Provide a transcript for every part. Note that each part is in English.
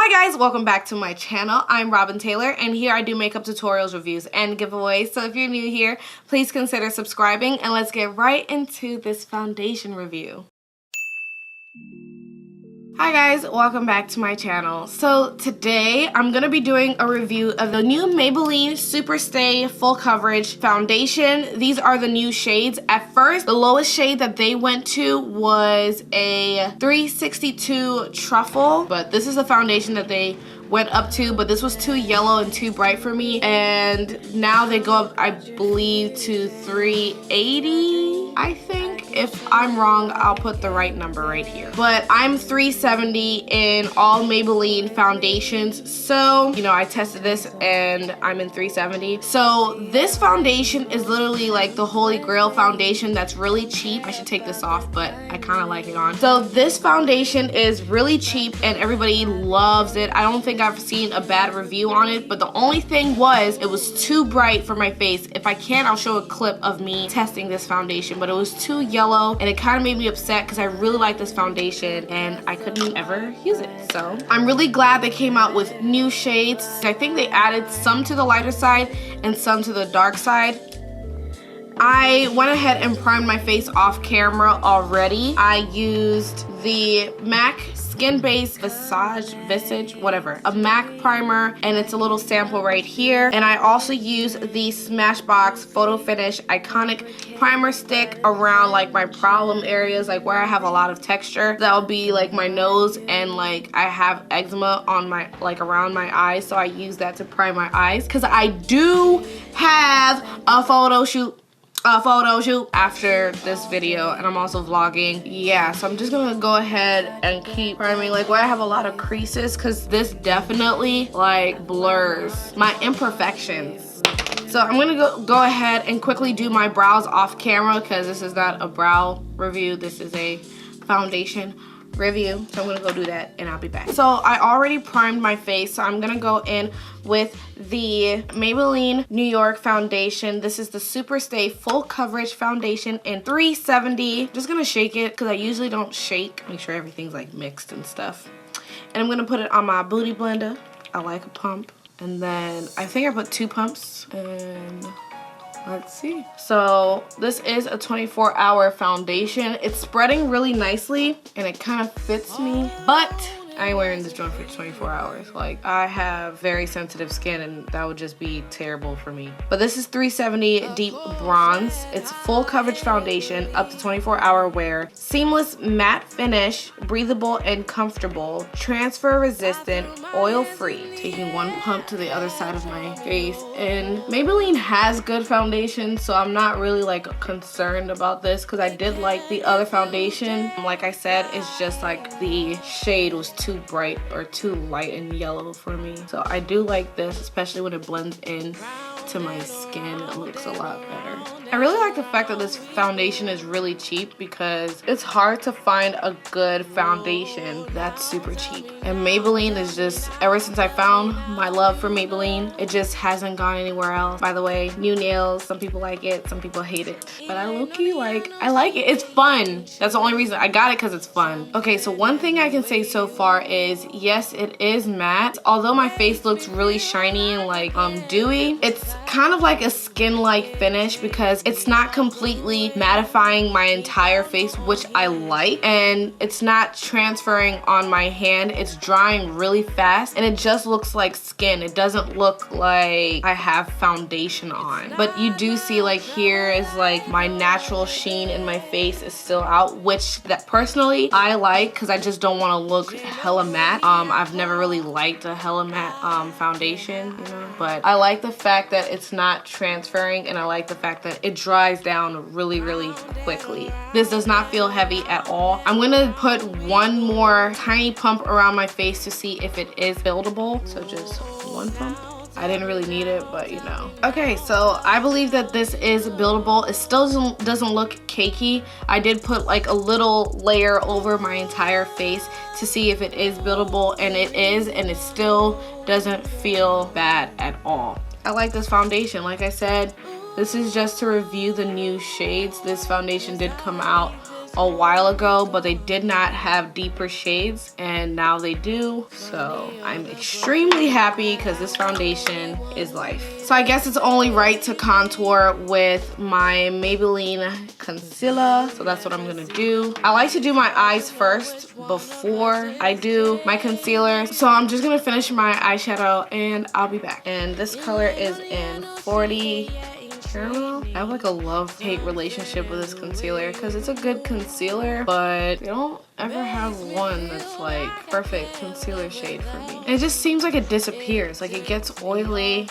Hi guys, welcome back to my channel. I'm Robin Taylor and here I do makeup tutorials, reviews, and giveaways. So if you're new here, please consider subscribing and let's get right into this foundation review. Hi guys, welcome back to my channel. So today I'm gonna be doing a review of the new Maybelline Superstay Full Coverage Foundation. These are the new shades. At first, the lowest shade that they went to was a 362 Truffle, but this is a foundation that they went up to, but this was too yellow and too bright for me, and now they go up, I believe, to 380, I think. If I'm wrong, I'll put the right number right here. But I'm 370 in all Maybelline foundations, so, you know, I tested this and I'm in 370. So this foundation is literally like the holy grail foundation that's really cheap. I should take this off, but I kind of like it on. So this foundation is really cheap and everybody loves it. I don't think I've seen a bad review on it, but the only thing was it was too bright for my face. If I can, I'll show a clip of me testing this foundation, but it was too yellow and it kind of made me upset because I really like this foundation and I couldn't ever use it. So I'm really glad they came out with new shades. I think they added some to the lighter side and some to the dark side. I went ahead and primed my face off camera already. I used the MAC Skin Base Visage, whatever, a MAC primer, and it's a little sample right here. And I also used the Smashbox Photo Finish Iconic Primer Stick around like my problem areas, like where I have a lot of texture. That'll be like my nose and like I have eczema on my, like around my eyes. So I use that to prime my eyes because I do have a photo shoot after this video, and I'm also vlogging. Yeah, so I'm just gonna go ahead and keep priming like where I have a lot of creases, because this definitely like blurs my imperfections. So I'm gonna go ahead and quickly do my brows off camera because this is not a brow review, this is a foundation review. So I'm gonna go do that and I'll be back. So I already primed my face, so I'm gonna go in with the Maybelline New York foundation. This is the Superstay Full Coverage Foundation in 370. Just gonna shake it because I usually don't shake. Make sure everything's like mixed and stuff. And I'm gonna put it on my Beauty Blender. I like a pump. And then I think I put 2 pumps, and let's see. So this is a 24-hour foundation. It's spreading really nicely and it kind of fits me, but I ain't wearing this joint for 24 hours. Like, I have very sensitive skin and that would just be terrible for me. But this is 370 Deep Bronze. It's full coverage foundation, up to 24-hour wear, seamless matte finish, breathable and comfortable, transfer resistant, oil free. Taking one pump to the other side of my face. And Maybelline has good foundation, so I'm not really like concerned about this because I did like the other foundation. Like I said, it's just like the shade was too bright or too light and yellow for me. So I do like this, especially when it blends in to my skin. It looks a lot better. I really like the fact that this foundation is really cheap because it's hard to find a good foundation that's super cheap. And Maybelline is just, ever since I found my love for Maybelline, it just hasn't gone anywhere else. By the way, new nails, some people like it, some people hate it. But I low-key I like it. It's fun. That's the only reason I got it, because it's fun. Okay, so one thing I can say so far is, yes, it is matte. Although my face looks really shiny and like dewy, it's kind of like a skin-like finish because it's not completely mattifying my entire face, which I like, and it's not transferring on my hand. It's drying really fast and it just looks like skin. It doesn't look like I have foundation on, but you do see like here is like my natural sheen in my face is still out, which that personally I like because I just don't want to look hella matte. I've never really liked a hella matte foundation, you know, but I like the fact that it's not transferring, and I like the fact that it dries down really quickly. This does not feel heavy at all. I'm gonna put one more tiny pump around my face to see if it is buildable. So just one pump. I didn't really need it, but you know. Okay, so I believe that this is buildable. It still doesn't look cakey. I did put like a little layer over my entire face to see if it is buildable, and it is, and it still doesn't feel bad at all. I like this foundation. Like I said, this is just to review the new shades. This foundation did come out a while ago, but they did not have deeper shades, and now they do. So I'm extremely happy because this foundation is life. So I guess it's only right to contour with my Maybelline concealer. So that's what I'm gonna do. I like to do my eyes first before I do my concealer. So I'm just gonna finish my eyeshadow and I'll be back. And this color is in 40 Caramel. I have like a love-hate relationship with this concealer because it's a good concealer, but they don't ever have one that's like perfect concealer shade for me. And it just seems like it disappears. Like it gets oily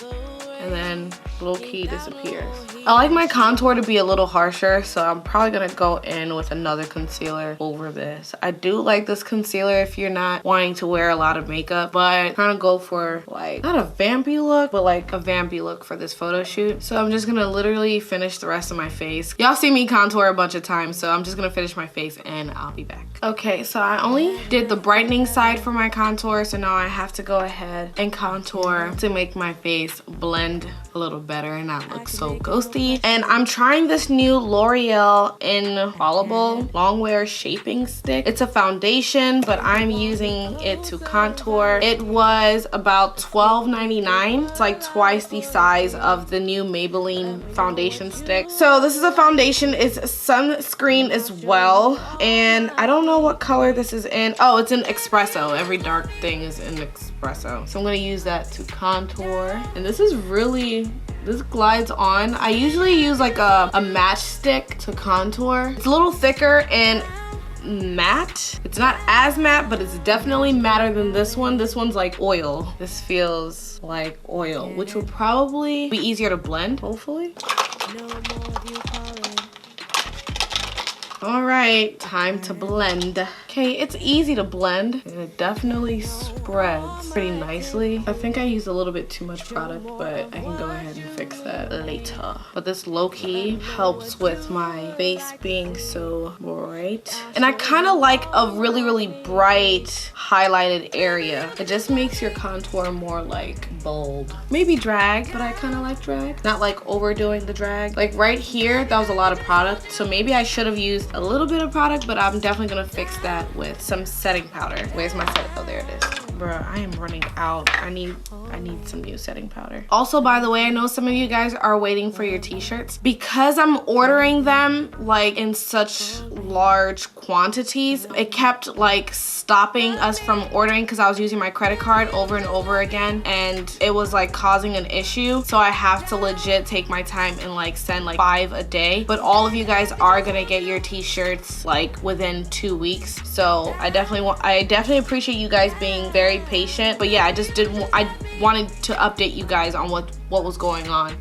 and then low-key disappears. I like my contour to be a little harsher, so I'm probably gonna go in with another concealer over this. I do like this concealer if you're not wanting to wear a lot of makeup, but I'm trying to go for like, not a vampy look, but like a vampy look for this photo shoot. So I'm just gonna literally finish the rest of my face. Y'all see me contour a bunch of times, so I'm just gonna finish my face and I'll be back. Okay, so I only did the brightening side for my contour, so now I have to go ahead and contour to make my face blend a little better and not look so ghosty. And I'm trying this new L'Oreal Infallible Longwear Shaping Stick. It's a foundation, but I'm using it to contour. It was about $12.99. It's like twice the size of the new Maybelline foundation stick. So this is a foundation. It's sunscreen as well. And I don't know what color this is in. Oh, it's in Espresso. Every dark thing is in Espresso. So I'm gonna use that to contour. And this is really, this glides on. I usually use like a matchstick to contour. It's a little thicker and matte. It's not as matte, but it's definitely matter than this one. This one's like oil. This feels like oil, which will probably be easier to blend, hopefully. All right, time to blend. Okay, it's easy to blend and it definitely spreads pretty nicely. I think I used a little bit too much product, but I can go ahead and fix that later. But this low-key helps with my face being so bright. And I kind of like a really, really bright highlighted area. It just makes your contour more like bold. Maybe drag, but I kind of like drag. Not like overdoing the drag. Like right here, that was a lot of product. So maybe I should have used a little bit of product, but I'm definitely gonna fix that with some setting powder. Where's my set? Oh, there it is. Bruh, I am running out. I need some new setting powder. Also, by the way, I know some of you guys are waiting for your t-shirts. Because I'm ordering them like in such large quantities, it kept like stopping us from ordering because I was using my credit card over and over again, and it was like causing an issue. So I have to legit take my time and like send like 5 a day. But all of you guys are gonna get your t-shirts like within 2 weeks. So I definitely appreciate you guys being very patient. But yeah, I wanted to update you guys on what was going on.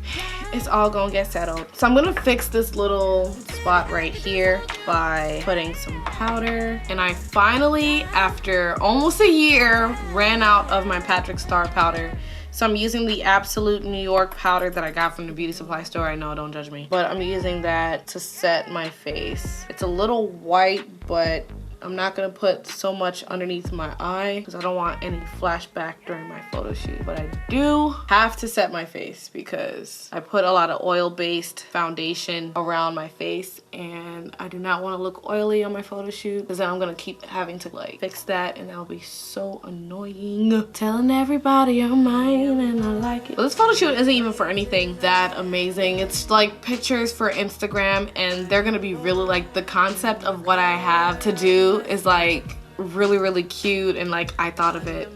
It's all gonna get settled. So I'm gonna fix this little spot right here by putting some powder. And I finally, after almost a year, ran out of my Patrick Star powder. So I'm using the Absolute New York powder that I got from the beauty supply store. I know, don't judge me. But I'm using that to set my face. It's a little white, but I'm not gonna put so much underneath my eye because I don't want any flashback during my photo shoot. But I do have to set my face because I put a lot of oil-based foundation around my face and I do not want to look oily on my photo shoot because then I'm gonna keep having to like fix that and that'll be so annoying. Telling everybody I'm mine and I like it. But this photo shoot isn't even for anything that amazing. It's like pictures for Instagram and they're gonna be really like, the concept of what I have to do is like really, really cute and like I thought of it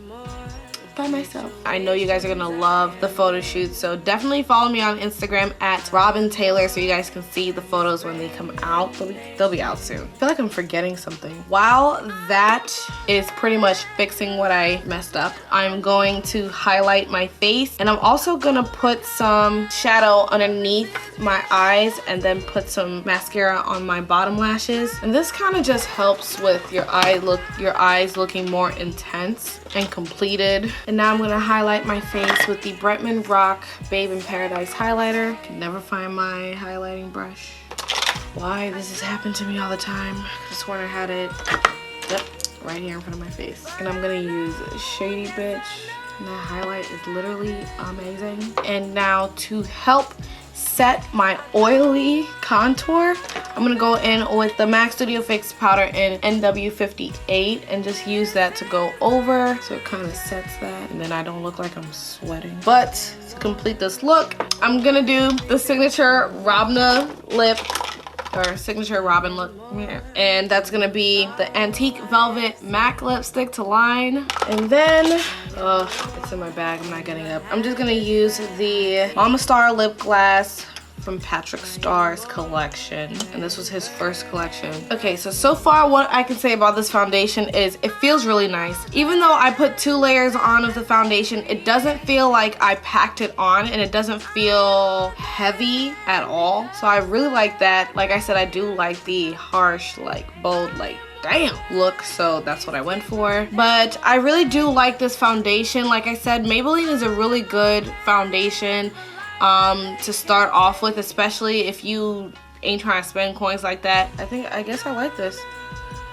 by myself. I know you guys are gonna love the photo shoot, so definitely follow me on Instagram at Robin Taylor so you guys can see the photos when they come out. They'll be out soon. I feel like I'm forgetting something. While that is pretty much fixing what I messed up, I'm going to highlight my face and I'm also gonna put some shadow underneath my eyes and then put some mascara on my bottom lashes. And this kind of just helps with your eyes looking more intense and completed. And now I'm gonna highlight my face with the Bretman Rock Babe in Paradise highlighter. Can never find my highlighting brush. Why this has happened to me all the time. I just sworn I had it. Yep, right here in front of my face. And I'm gonna use Shady Bitch. And that highlight is literally amazing. And now to help set my oily contour, I'm gonna go in with the MAC Studio Fix powder in NW58 and just use that to go over so it kind of sets that, and then I don't look like I'm sweating. But to complete this look, I'm gonna do the signature Robna lip, or signature Robin look, yeah. And that's gonna be the Antique Velvet MAC lipstick to line. And then, it's in my bag, I'm not getting up. I'm just gonna use the Mama Star lip glass from Patrick Starr's collection, and this was his first collection. Okay, so far what I can say about this foundation is it feels really nice. Even though I put 2 layers on of the foundation, it doesn't feel like I packed it on, and it doesn't feel heavy at all. So I really like that. Like I said, I do like the harsh, like bold, like damn look, so that's what I went for. But I really do like this foundation. Like I said, Maybelline is a really good foundation to start off with, especially if you ain't trying to spend coins like that. I guess I like this.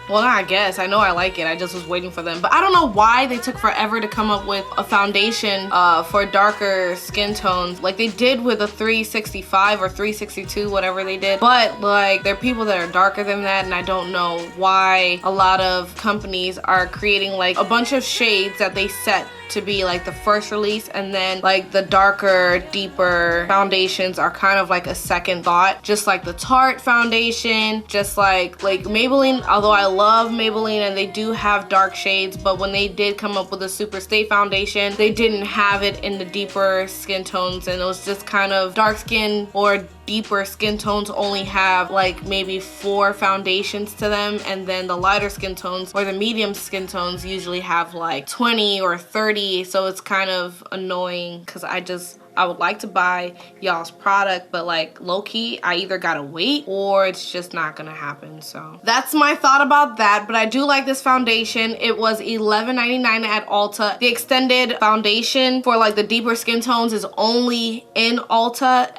Well, not I guess, I know I like it. I just was waiting for them. But I don't know why they took forever to come up with a foundation for darker skin tones like they did with a 365 or 362, whatever they did. But like, there are people that are darker than that, and I don't know why a lot of companies are creating like a bunch of shades that they set to be like the first release, and then like the darker, deeper foundations are kind of like a second thought. Just like the Tarte foundation, just like Maybelline, although I love Maybelline and they do have dark shades, but when they did come up with a Superstay foundation, they didn't have it in the deeper skin tones, and it was just kind of dark skin or deeper skin tones only have like maybe 4 foundations to them, and then the lighter skin tones or the medium skin tones usually have like 20 or 30, so it's kind of annoying because I would like to buy y'all's product, but like low-key, I either gotta wait or it's just not gonna happen. So that's my thought about that. But I do like this foundation. It was $11.99 at Ulta. The extended foundation for like the deeper skin tones is only in Ulta.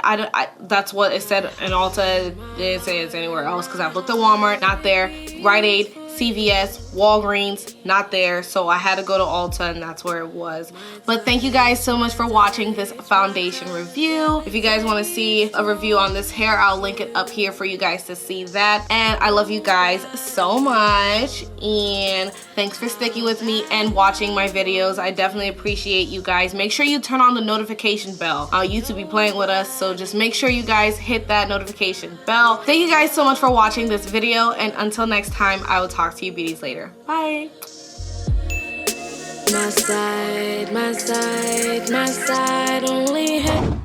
That's what it said in Ulta. It didn't say it's anywhere else because I've looked at Walmart, not there. Rite Aid, CVS, Walgreens, not there, so I had to go to Ulta, and that's where it was. But thank you guys so much for watching this foundation review. If you guys want to see a review on this hair, I'll link it up here for you guys to see that. And I love you guys so much, and thanks for sticking with me and watching my videos. I definitely appreciate you guys. Make sure you turn on the notification bell. YouTube be playing with us, so just make sure you guys hit that notification bell. Thank you guys so much for watching this video, and until next time, I will talk to you beauties later. Bye. My side, only